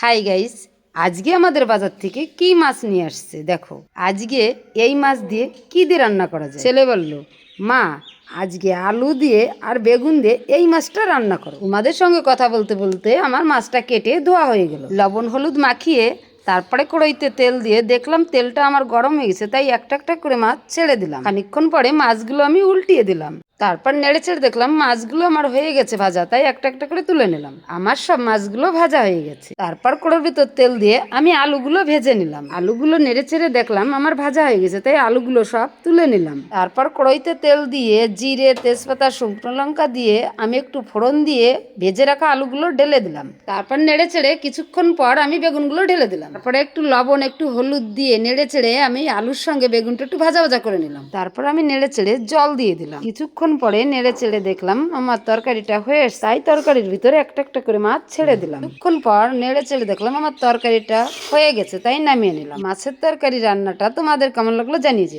Hi guys, আজকে আমাদের বাজার থেকে কি মাছ নিয়ে আসছে দেখো। আজকে এই মাছ দিয়ে কি দিয়ে রান্না করা যায়। ছেলে বলল, মা আজকে আলু দিয়ে আর বেগুন দিয়ে এই মাছটা রান্না করো। তোমাদের সঙ্গে কথা বলতে বলতে আমার মাছটা কেটে ধোয়া হয়ে গেল। লবণ হলুদ মাখিয়ে তারপরে কড়াইতে তেল দিয়ে দেখলাম তেলটা আমার গরম হয়ে গেছে, তাই একটা একটা করে মাছ ছেড়ে দিলাম। খানিকক্ষণ পরে মাছগুলো আমি উল্টিয়ে দিলাম, তারপর নেড়ে চেড়ে দেখলাম মাছগুলো আমার হয়ে গেছে ভাজা, তাই একটা একটা করে তুলে নিলাম। আমার সব মাছগুলো ভাজা হয়ে গেছে। তারপর কড়ার ভিতর তেল দিয়ে আমি আলুগুলো ভেজে নিলাম। আলুগুলো নেড়ে চেড়ে দেখলাম আমার ভাজা হয়ে গেছে, তাই আলুগুলো সব তুলে নিলাম। তারপর কড়াইতে তেল দিয়ে জিরে তেজপাতা শুকনো লঙ্কা দিয়ে আমি একটু ফোড়ন দিয়ে ভেজে রাখা আলুগুলো ঢেলে দিলাম। তারপর নেড়ে চেড়ে কিছুক্ষণ পর আমি বেগুনগুলো ঢেলে দিলাম। তারপরে একটু লবণ একটু হলুদ দিয়ে নেড়ে চেড়ে আমি আলুর সঙ্গে বেগুনটা একটু ভাজা ভাজা করে নিলাম। তারপর আমি নেড়ে চেড়ে জল দিয়ে দিলাম। কিছুক্ষণ পরে নেড়ে চেড়ে দেখলাম আমার তরকারিটা হয়ে এসেছে, তাই তরকারির ভিতরে একটা একটা করে মাছ ছেড়ে দিলাম। কিছুক্ষণ পর নেড়ে চেড়ে দেখলাম আমার তরকারিটা হয়ে গেছে, তাই নামিয়ে নিলাম। মাছের তরকারি রান্নাটা তোমাদের কেমন লাগলো জানিয়ে যেও।